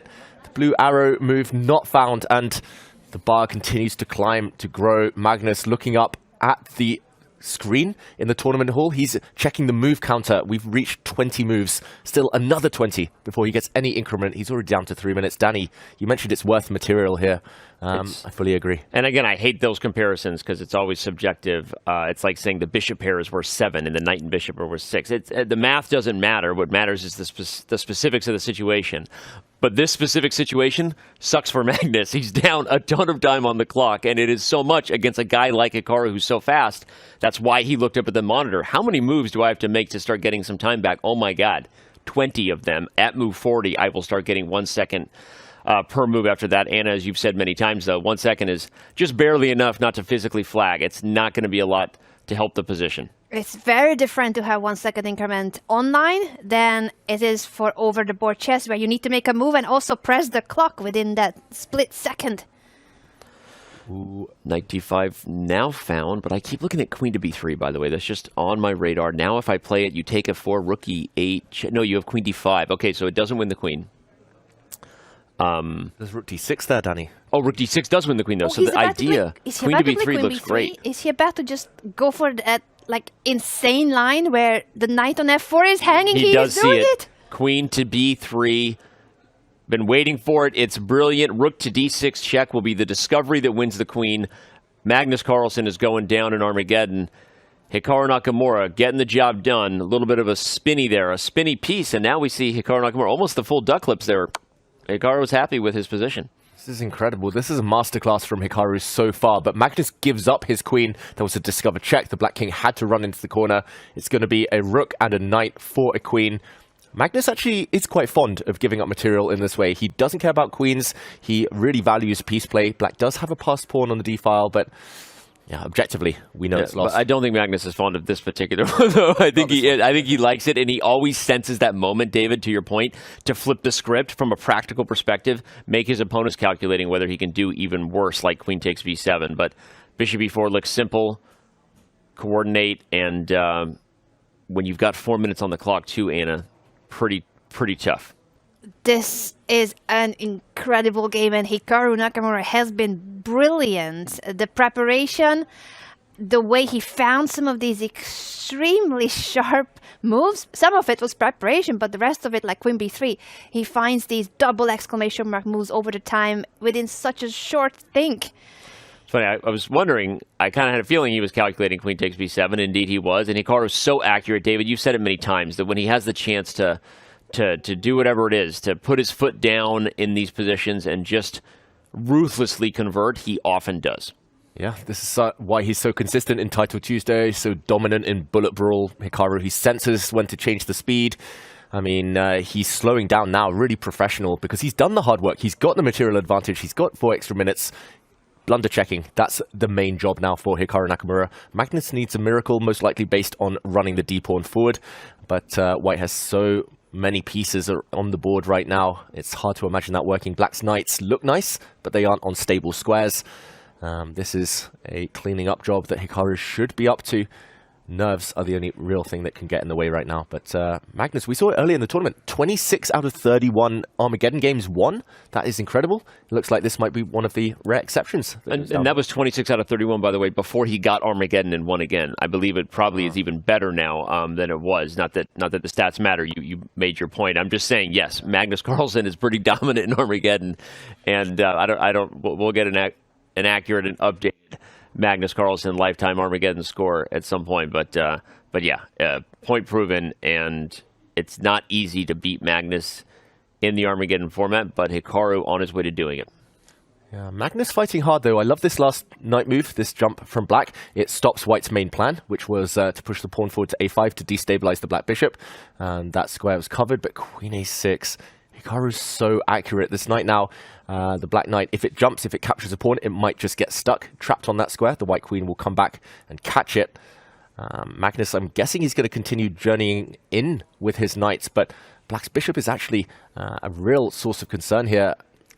The blue arrow move not found, and the bar continues to climb, to grow. Magnus looking up at the screen in the tournament hall. He's checking the move counter. We've reached 20 moves. Still another 20 before he gets any increment. He's already down to 3 minutes. Danny, you mentioned it's worth material here. I fully agree. And again, I hate those comparisons because it's always subjective. It's like saying the bishop pair is worth 7 and the knight and bishop are worth 6. The math doesn't matter. What matters is the specifics of the situation. But this specific situation sucks for Magnus. He's down a ton of time on the clock, and it is so much against a guy like Hikaru who's so fast. That's why he looked up at the monitor. How many moves do I have to make to start getting some time back? Oh my God, 20 of them. At move 40, I will start getting 1 second per move after that. Anna, as you've said many times, though, 1 second is just barely enough not to physically flag. It's not going to be a lot to help the position. It's very different to have 1 second increment online than it is for over the board chess, where you need to make a move and also press the clock within that split second. Ooh, knight d5 now found, but I keep looking at queen to b3, by the way. That's just on my radar. Now if I play it, you take a 4, rook e8. No, you have queen d5. Okay, so it doesn't win the queen. There's rook d6 there, Danny. Oh, rook d6 does win the queen, though. So the idea, queen to b3 looks great. Is he about to just go for that insane line where the knight on f4 is hanging? He does see it. Queen to b3. Been waiting for it. It's brilliant. Rook to d6 check will be the discovery that wins the queen. Magnus Carlsen is going down in Armageddon. Hikaru Nakamura getting the job done. A little bit of a spinny there, a spinny piece, and now we see Hikaru Nakamura almost the full duck lips there. Hikaru was happy with his position. This is incredible. This is a masterclass from Hikaru so far, but Magnus gives up his queen. That was a discovered check. The Black King had to run into the corner. It's going to be a rook and a knight for a queen. Magnus actually is quite fond of giving up material in this way. He doesn't care about queens. He really values piece play. Black does have a passed pawn on the d-file, but yeah, objectively, we know it's lost. I don't think Magnus is fond of this particular one, though. I think he likes it, and he always senses that moment, David, to your point, to flip the script from a practical perspective, make his opponents calculating whether he can do even worse, like queen takes b7. But bishop e4 looks simple, coordinate, and when you've got 4 minutes on the clock, too, Anna, pretty tough. This is an incredible game, and Hikaru Nakamura has been brilliant. The preparation, the way he found some of these extremely sharp moves, some of it was preparation, but the rest of it, like queen b3, he finds these double exclamation mark moves over the time within such a short think. It's funny, I was wondering, I kind of had a feeling he was calculating queen takes b7. Indeed he was, and Hikaru is so accurate. David, you've said it many times, that when he has the chance to do whatever it is, to put his foot down in these positions and just ruthlessly convert, he often does. Yeah, this is why he's so consistent in Title Tuesday, so dominant in Bullet Brawl. Hikaru, he senses when to change the speed. I mean, he's slowing down now, really professional, because he's done the hard work. He's got the material advantage. He's got 4 extra minutes. Blunder checking, that's the main job now for Hikaru Nakamura. Magnus needs a miracle, most likely based on running the d-pawn forward, but White has so many pieces are on the board right now. It's hard to imagine that working. Black's knights look nice, but they aren't on stable squares. This is a cleaning up job that Hikaru should be up to. Nerves are the only real thing that can get in the way right now. But Magnus, we saw it earlier in the tournament. 26 out of 31 Armageddon games won. That is incredible. It looks like this might be one of the rare exceptions. And that was 26 out of 31, by the way, before he got Armageddon and won again. I believe it probably is even better now than it was. Not that the stats matter. You made your point. I'm just saying, yes, Magnus Carlsen is pretty dominant in Armageddon, and we'll get an accurate and updated Magnus Carlsen lifetime Armageddon score at some point, but yeah, point proven, and it's not easy to beat Magnus in the Armageddon format, but Hikaru on his way to doing it. Yeah, Magnus fighting hard though. I love this last knight move, this jump from Black. It stops White's main plan, which was to push the pawn forward to a5 to destabilize the Black bishop, and that square was covered, but queen a6. Hikaru's so accurate. This knight now, the Black Knight, if it jumps, if it captures a pawn, it might just get stuck, trapped on that square. The White Queen will come back and catch it. Magnus, I'm guessing he's going to continue journeying in with his knights, but Black's bishop is actually a real source of concern here.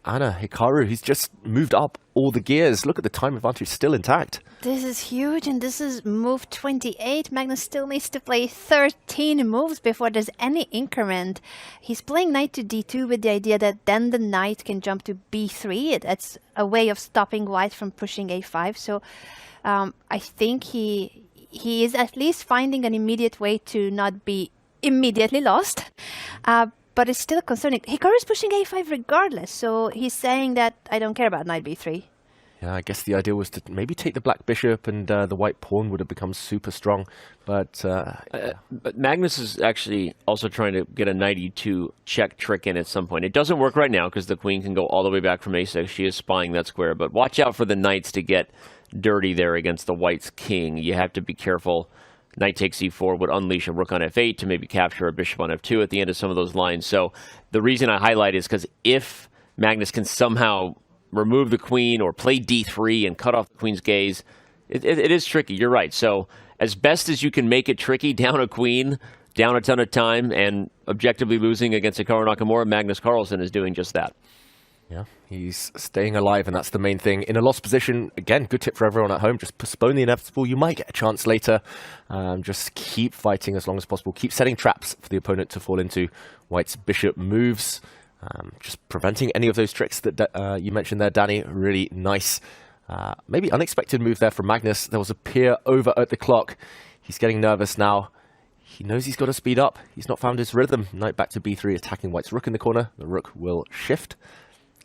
Anna, Hikaru, he's just moved up all the gears. Look at the time advantage still intact. This is huge, and this is move 28. Magnus still needs to play 13 moves before there's any increment. He's playing knight to d2 with the idea that then the knight can jump to b3. That's a way of stopping white from pushing a5. So I think he is at least finding an immediate way to not be immediately lost. But it's still concerning. Hikaru's pushing a5 regardless, so he's saying that I don't care about knight b3. Yeah, I guess the idea was to maybe take the black bishop and the white pawn would have become super strong. But Magnus is actually also trying to get a knight e2 check trick in at some point. It doesn't work right now because the queen can go all the way back from a6. She is spying that square. But watch out for the knights to get dirty there against the white's king. You have to be careful. Knight takes e4 would unleash a rook on f8 to maybe capture a bishop on f2 at the end of some of those lines. So the reason I highlight is because if Magnus can somehow remove the queen or play d3 and cut off the queen's gaze, it is tricky. You're right. So as best as you can make it tricky, down a queen, down a ton of time, and objectively losing against Hikaru Nakamura, Magnus Carlsen is doing just that. yeah, he's staying alive, and that's the main thing. In a lost position, again, good tip for everyone at home, just postpone the inevitable. You might get a chance later. Just keep fighting as long as possible. Keep setting traps for the opponent to fall into. White's bishop moves. Just preventing any of those tricks that you mentioned there, Danny. Really nice. Maybe unexpected move there from Magnus. There was a peer over at the clock. He's getting nervous now. He knows he's got to speed up. He's not found his rhythm. Knight back to b3, attacking White's rook in the corner. The rook will shift.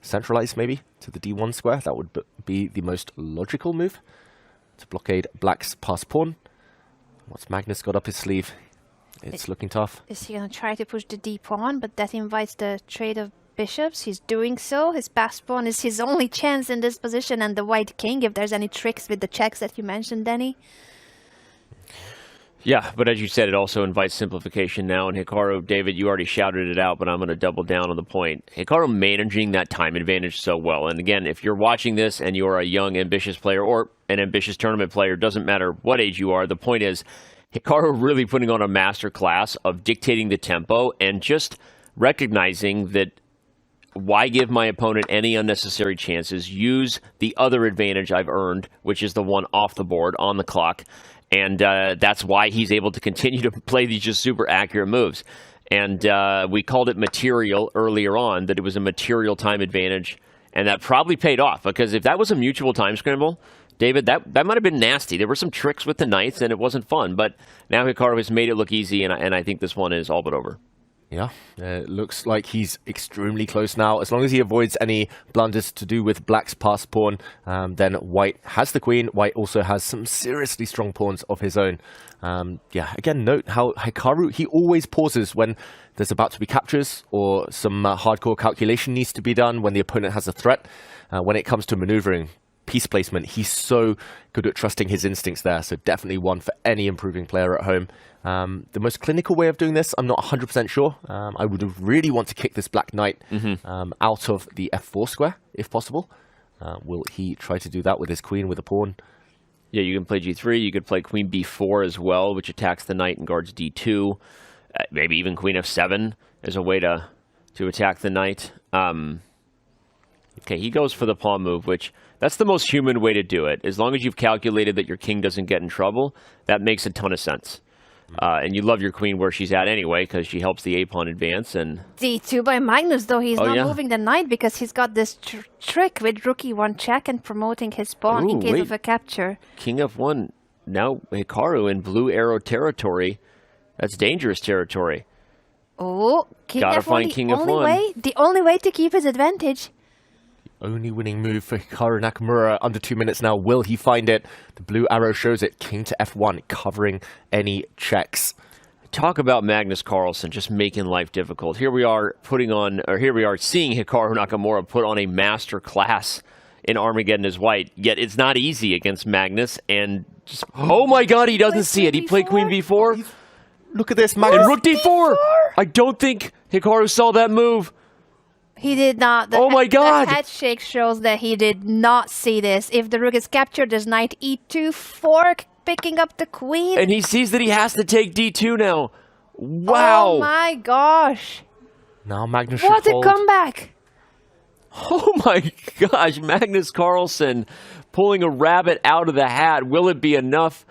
Centralize maybe to the d1 square. That would be the most logical move to blockade Black's pass pawn. What's Magnus got up his sleeve? It's looking tough. Is he going to try to push the d pawn, but that invites the trade of bishops? He's doing so. His pass pawn is his only chance in this position, and the white king, if there's any tricks with the checks that you mentioned, Danny. Yeah, but as you said, it also invites simplification now. And Hikaru, David, you already shouted it out, but I'm going to double down on the point. Hikaru managing that time advantage so well. And again, if you're watching this and you're a young, ambitious player or an ambitious tournament player, doesn't matter what age you are, the point is Hikaru really putting on a master class of dictating the tempo and just recognizing that why give my opponent any unnecessary chances? Use the other advantage I've earned, which is the one off the board on the clock. And that's why he's able to continue to play these just super accurate moves. And we called it material earlier on, that it was a material time advantage. And that probably paid off, because if that was a mutual time scramble, David, that might have been nasty. There were some tricks with the knights, and it wasn't fun. But now Hikaru has made it look easy, and I think this one is all but over. Yeah, it looks like he's extremely close now. As long as he avoids any blunders to do with Black's pass pawn, then White has the queen. White also has some seriously strong pawns of his own. Yeah, again, note how Hikaru, he always pauses when there's about to be captures or some hardcore calculation needs to be done when the opponent has a threat. When it comes to maneuvering, piece placement, he's so good at trusting his instincts there. So definitely one for any improving player at home. The most clinical way of doing this, I'm not 100% sure. I would really want to kick this black knight out of the f4 square, if possible. Will he try to do that with his queen, with a pawn? Yeah, you can play g3. You could play queen b4 as well, which attacks the knight and guards d2. Maybe even queen f7 as a way to attack the knight. Okay, he goes for the pawn move, which that's the most human way to do it. As long as you've calculated that your king doesn't get in trouble, that makes a ton of sense. And you love your queen where she's at anyway, because she helps the a-pawn advance. And d2 by Magnus, though he's not moving the knight because he's got this trick with rook e1 check and promoting his pawn in case of a capture. King f1, now Hikaru in blue arrow territory. That's dangerous territory. Oh, king Gotta f1, find king f1. The only way to keep his advantage. Only winning move for Hikaru Nakamura. Under 2 minutes now. Will he find it? The blue arrow shows it. King to f1, covering any checks. Talk about Magnus Carlsen just making life difficult. Here we are seeing Hikaru Nakamura put on a master class in Armageddon as White. Yet it's not easy against Magnus. And just, oh my God, he doesn't see it. He played queen b4. Look at this, Magnus. And rook d4. I don't think Hikaru saw that move. He did not. Oh my God! The head shake shows that he did not see this. If the rook is captured, there's knight e2, fork, picking up the queen. And he sees that he has to take d2 now. Wow! Oh my gosh! Now Magnus should What a fold. comeback! Oh my gosh, Magnus Carlsen pulling a rabbit out of the hat. Will it be enough?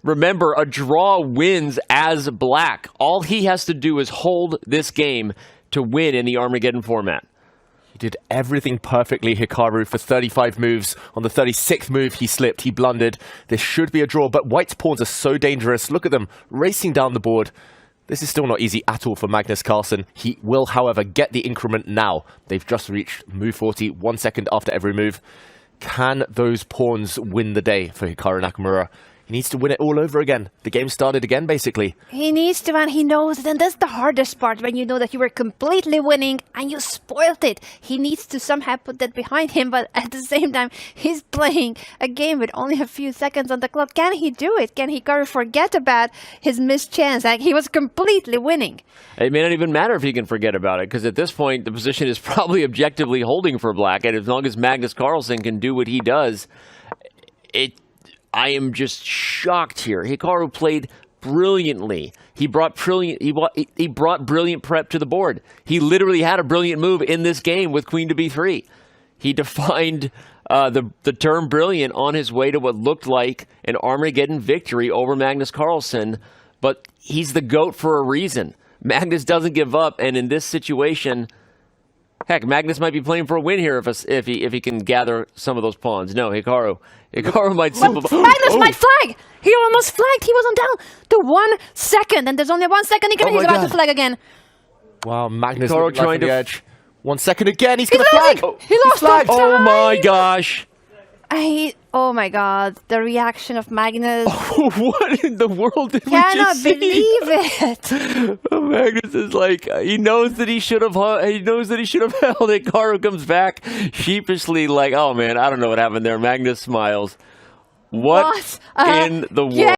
Remember, a draw wins as black. All he has to do is hold this game to win in the Armageddon format. He did everything perfectly, Hikaru, for 35 moves. On the 36th move, he slipped, he blundered. This should be a draw, but White's pawns are so dangerous. Look at them racing down the board. This is still not easy at all for Magnus Carlsen. He will, however, get the increment now. They've just reached move 40, 1 second after every move. Can those pawns win the day for Hikaru Nakamura? He needs to win it all over again. The game started again, basically. He needs to, and he knows it. And that's the hardest part, when you know that you were completely winning and you spoiled it. He needs to somehow put that behind him, but at the same time, he's playing a game with only a few seconds on the clock. Can he do it? Can Hikaru forget about his missed chance? Like, he was completely winning. It may not even matter if he can forget about it, because at this point, the position is probably objectively holding for black, and as long as Magnus Carlsen can do what he does, I am just shocked here. Hikaru played brilliantly. He brought brilliant prep to the board. He literally had a brilliant move in this game with Queen to B3. He defined the term brilliant on his way to what looked like an Armageddon victory over Magnus Carlsen, but he's the GOAT for a reason. Magnus doesn't give up, and in this situation, heck, Magnus might be playing for a win here if he can gather some of those pawns. No, Hikaru might simplify. Magnus might flag! He almost flagged. He wasn't down to 1 second, and there's only 1 second he can. He's about to flag again. Wow, Magnus Hikaru trying to the edge. 1 second again. He's going to flag. He lost flagged. Oh my gosh. Oh my god, the reaction of Magnus. What in the world did we Cannot just see? believe it. Magnus is like, he knows that he should have held. Hikaru comes back sheepishly like, oh man, I don't know what happened there. Magnus smiles. What in the world?